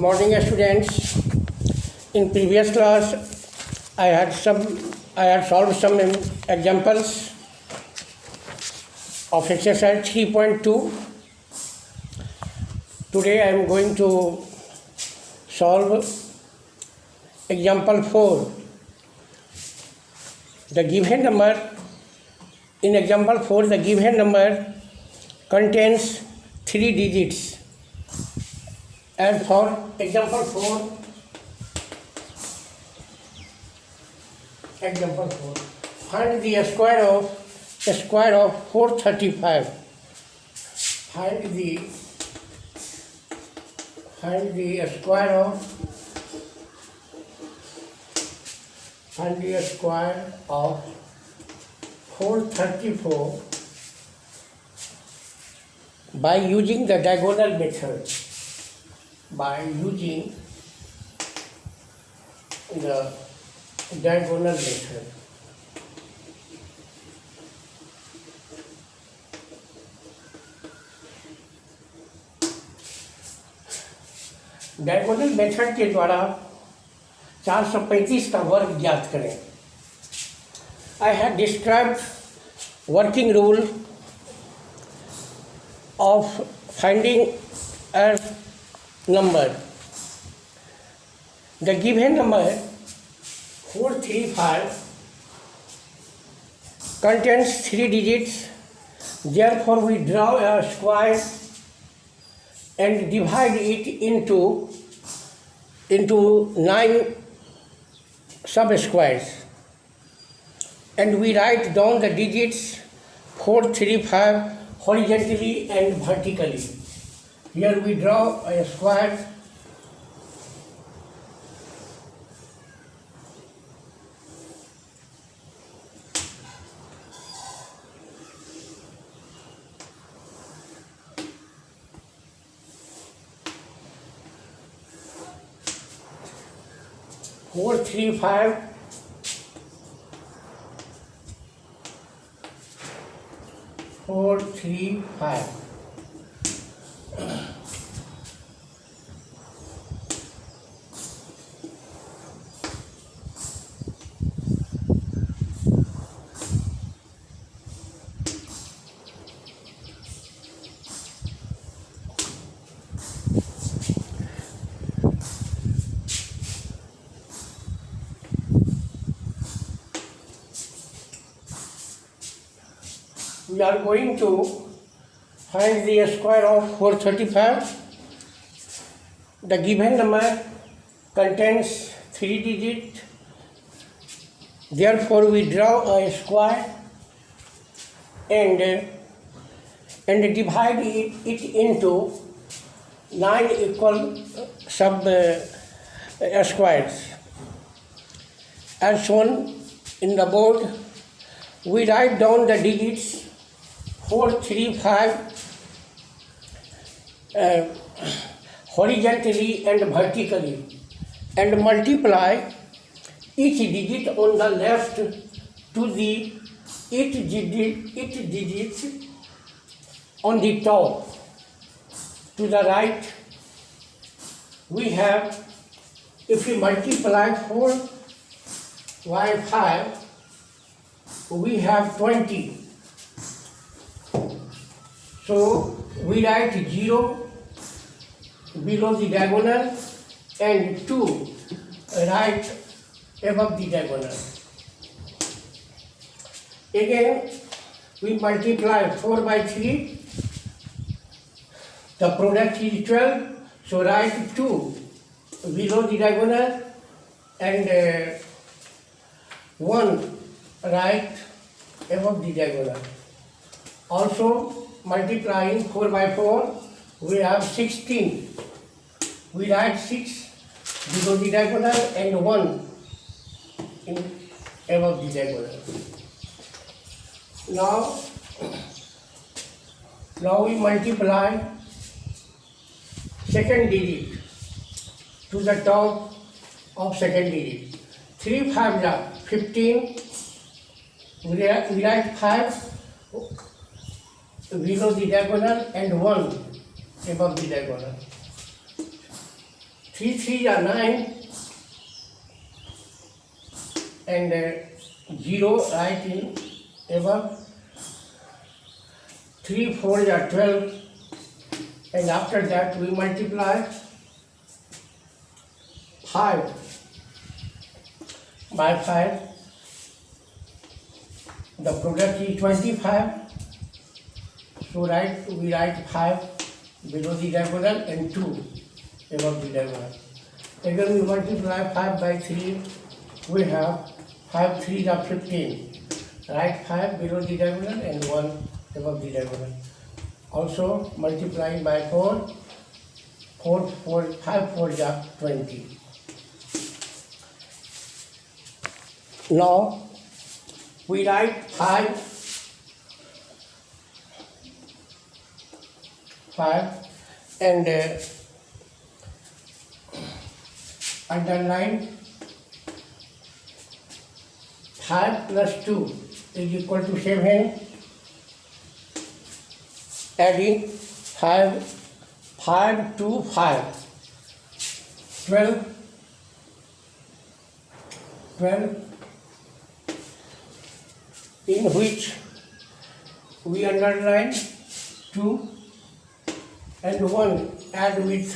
morning, students. In previous class, I had solved some examples of exercise 3.2. Today I am going to solve example 4. The given number in example 4, the given number contains 3 digits. And for example 4, find the square of 435. Find the square of 434 by using the diagonal method. Diagonal method के द्वारा 435 का वर्ग ज्ञात करें. I have described working rule of finding a number. The given number 435 contains 3 digits. Therefore, we draw a square and divide it into 9 sub-squares. And we write down the digits 435 horizontally and vertically. Here we draw a square. Four, three, five. We are going to find the square of 435. The given number contains 3 digits. Therefore, we draw a square and divide it into 9 equal squares. As shown in the board, we write down the digits 435 horizontally and vertically, and multiply each digit on the left to the each digit on the top. To the right, we have, if we multiply 4 by 5, we have 20. So we write 0 below the diagonal and 2 right above the diagonal. Again, we multiply 4 by 3. The product is 12. So write 2 below the diagonal and 1 right above the diagonal. Also, multiplying 4 by 4, we have 16. We write 6 below the diagonal and 1 above the diagonal. Now we multiply second digit to the top of second digit. 3 5 are 15. We write 5 below the diagonal and 1 above the diagonal. 3 3 are 9 and 0 right in above. 3 4 are 12 and after that we multiply 5 by 5. The product is 25. So we write 5 below the diagonal and 2 above the diagonal. Again we multiply 5 by 3. We have 5 3 are 15. Write 5 below the diagonal and 1 above the diagonal. Also multiplying by 4. 5 4 are 20. Now we write 5 and underline 5 plus 2 is equal to 7. Adding 5 to 5, 12, in which we underline 2 and 1 add with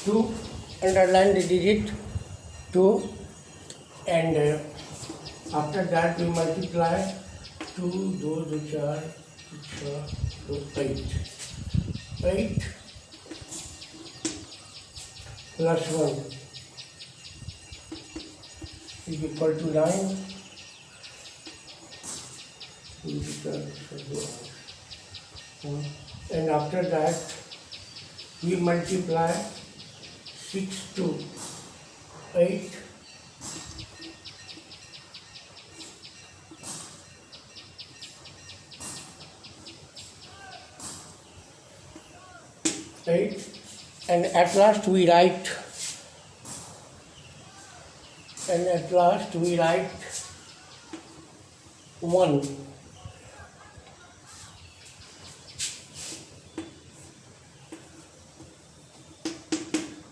two, underline the digit 2 and after that we multiply 2, 2, 4, 8. 8 plus 1 is equal to 9. And after that we multiply 6 to 8. And at last we write 1.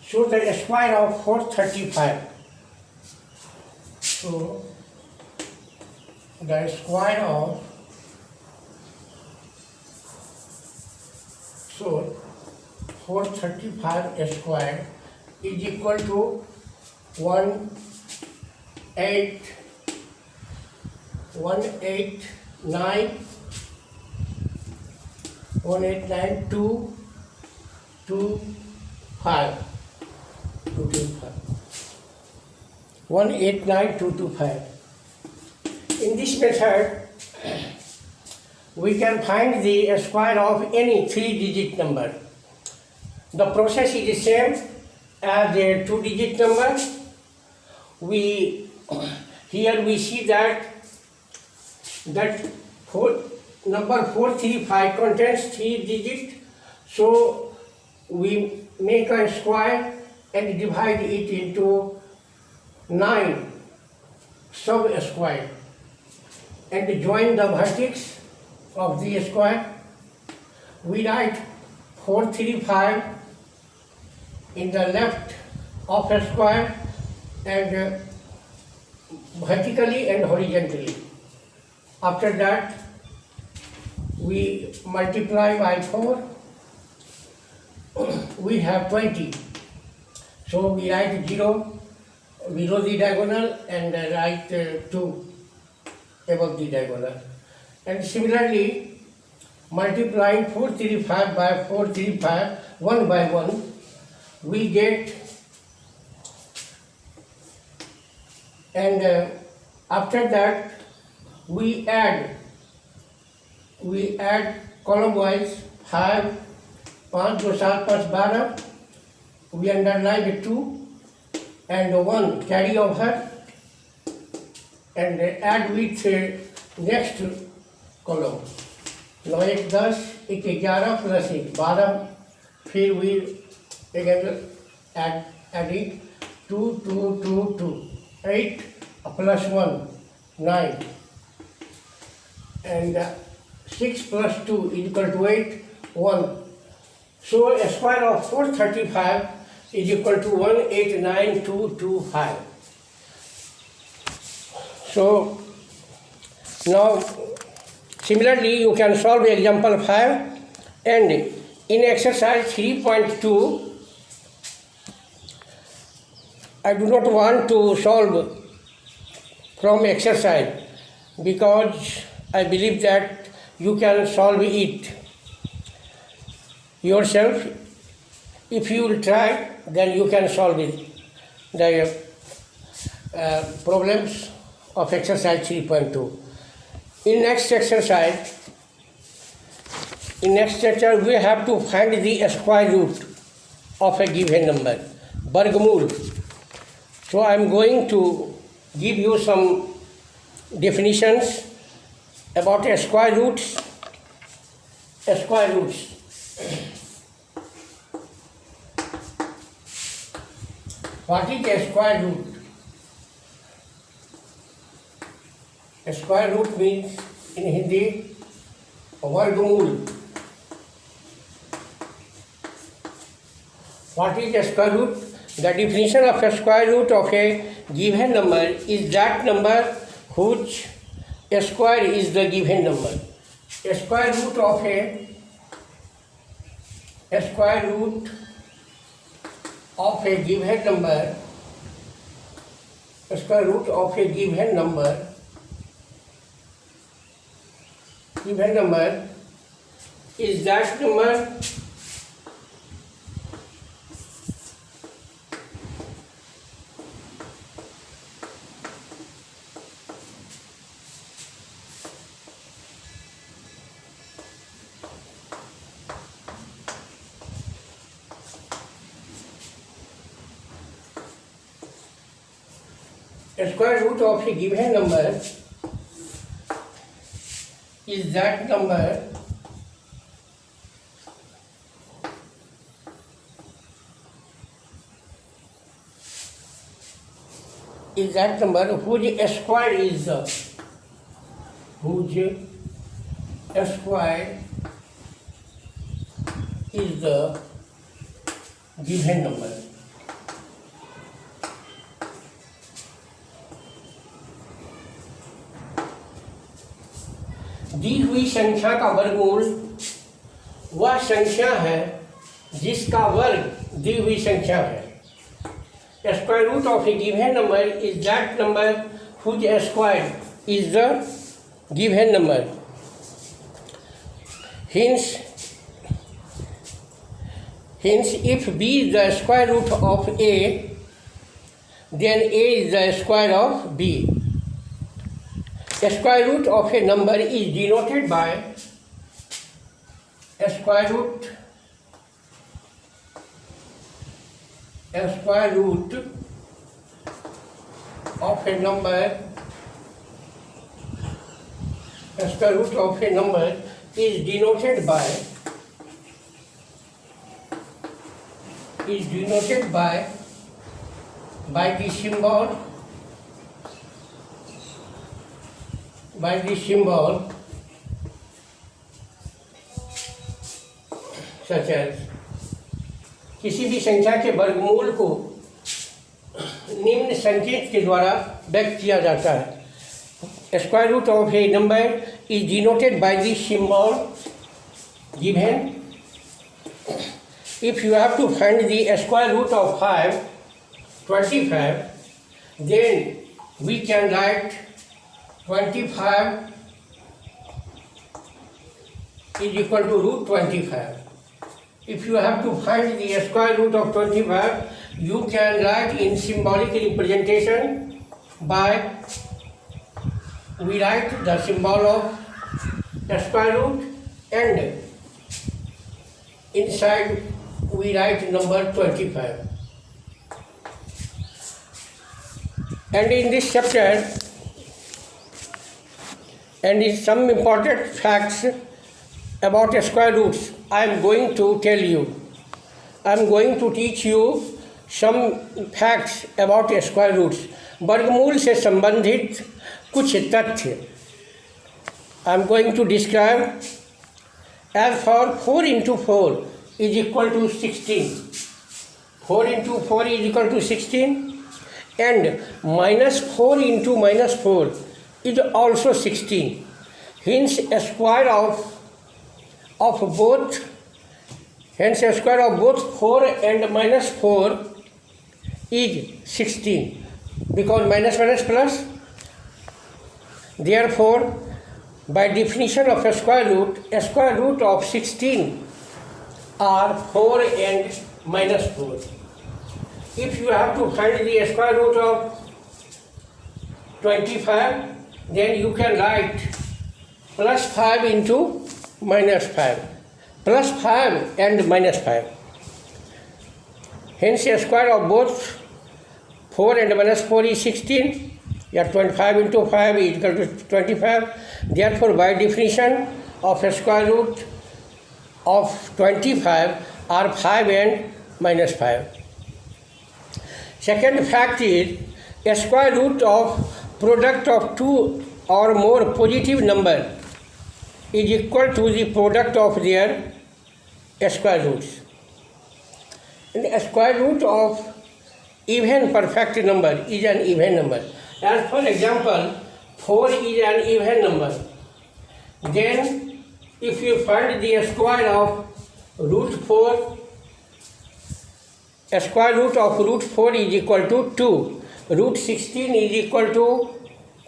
So the square of 435. So the square of 435 square is equal to 189,225. In this method, we can find the square of any 3-digit number. The process is the same as a 2-digit number. Here we see that number 435 contains 3 digits, so we make a square and divide it into 9 sub-square and join the vertex of the square. We write 435 in the left of a square and vertically and horizontally. After that we multiply by 4. We have 20. So we write 0 below the diagonal and write 2 above the diagonal. And similarly, multiplying 435 by 435 one by one, we get, and after that we add column wise 5, 5 2 7 5 12. We underline the 2 and 1 carry over and add with next column. 9 1 10 1 11 plus 1 12. फिर we again add it. 2, 2, 2, 2. 8 plus 1, 9. And 6 plus 2 is equal to 8, 1. So a square of 435 is equal to 189,225. So now similarly you can solve example 5, and in exercise 3.2 I do not want to solve from exercise because I believe that you can solve it yourself. If you will try, then you can solve it, the problems of exercise 3.2. In next exercise, we have to find the square root of a given number, Vargamul. So I am going to give you some definitions about square roots. What is a square root? A square root means in Hindi Vargamul. What is a square root? The definition of a square root of a given number is that number whose square is the given number. A square root of a given number. A square root of a given number. Given number is that number a square root of a given number is that number whose square is the given number. दी हुई संख्या का वर्गमूल वह संख्या है जिसका वर्ग दी हुई संख्या है. Square root of a given number is that number whose square is the given number. Hence, if b is the square root of a, then a is the square of b. The square root of a number is denoted by square root of a number. Square root of a number is denoted by the symbol such as. किसी भी संख्या के वर्गमूल को निम्न संकेत के द्वारा व्यक्त किया जाता है. Square root of a number is denoted by the symbol given. If you have to find the square root of 25, then we can write 25 is equal to root 25. If you have to find the square root of 25, you can write in symbolic representation by we write the symbol of the square root and inside we write number 25. And in this chapter, and in some important facts about square roots, I am going to tell you. I am going to teach you some facts about square roots, वर्गमूल से संबंधित कुछ तथ्य। I am going to describe as for 4 into 4 is equal to 16. 4 into 4 is equal to 16, and minus 4 into minus 4 is also 16. Hence a square of both, hence a square of both 4 and minus 4 is 16, because minus minus plus. Therefore, by definition of a square root of 16 are 4 and minus 4. If you have to find the square root of 25, then you can write plus 5 into minus 5, plus 5 and minus 5. Hence a square of both 4 and minus 4 is 16. Yeah, 25 into 5 is equal to 25. Therefore, by definition of a square root of 25 are 5 and minus 5. Second fact is a square root of product of two or more positive number is equal to the product of their square roots. And a square root of even perfect number is an even number. As for example, 4 is an even number. Then if you find the square of root 4, a square root of root 4 is equal to 2. Root 16 is equal to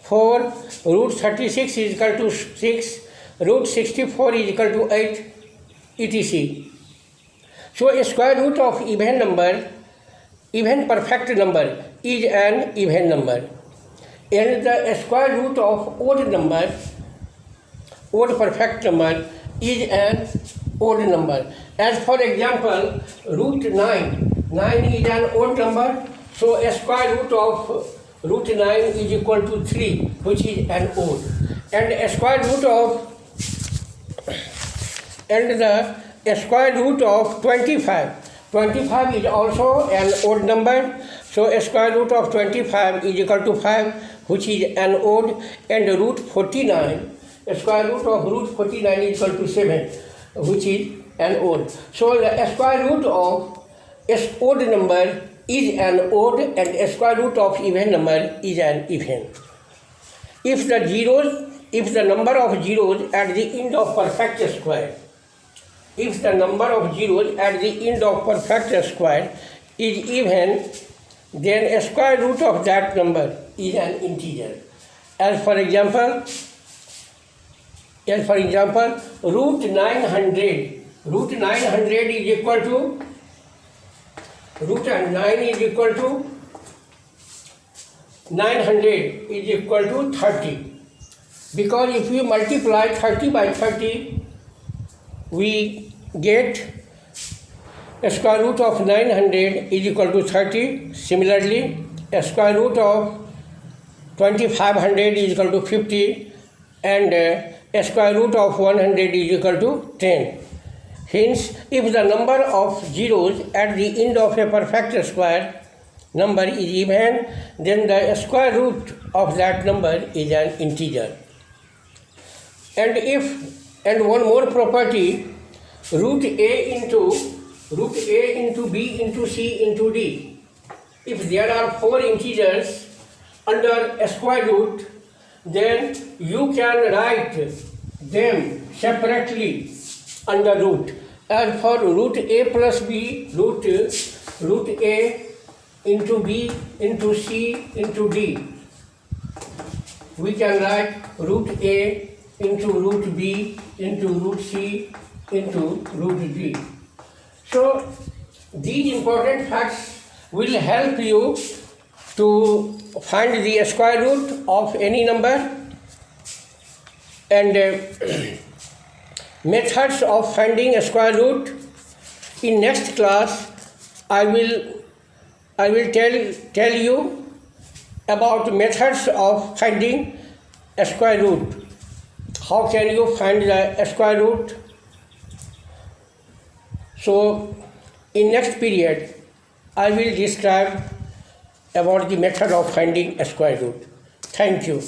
4. Root 36 is equal to 6. Root 64 is equal to 8, etc. So a square root of even number, even perfect number, is an even number. And the square root of odd number, odd perfect number, is an odd number. As for example, root 9. 9 is an odd number, so a square root of root 9 is equal to 3, which is an odd. And a square root of a square root of 25. 25 is also an odd number, so a square root of 25 is equal to 5, which is an odd. And root 49, a square root of root 49 is equal to 7, which is an odd. So the square root of a odd number is an odd, and a square root of even number is an even. If the number of zeros at the end of perfect square, if the number of zeros at the end of perfect square is even, then a square root of that number is an integer. As for example, root 900. Root 900 is equal to, root 9 is equal to 900 is equal to 30. Because if we multiply 30 by 30, we get a square root of 900 is equal to 30. Similarly, a square root of 2500 is equal to 50, and a square root of 100 is equal to 10. Hence, if the number of zeros at the end of a perfect square number is even, then the square root of that number is an integer. And one more property, root a into b into c into d. If there are 4 integers under a square root, then you can write them separately under root. As for root a plus b, root a into b into c into d, we can write root a into root b into root c into root d. So these important facts will help you to find the square root of any number, and methods of finding a square root. In next class, I will tell you about methods of finding a square root. How can you find the square root? So in next period, I will describe about the method of finding a square root. Thank you.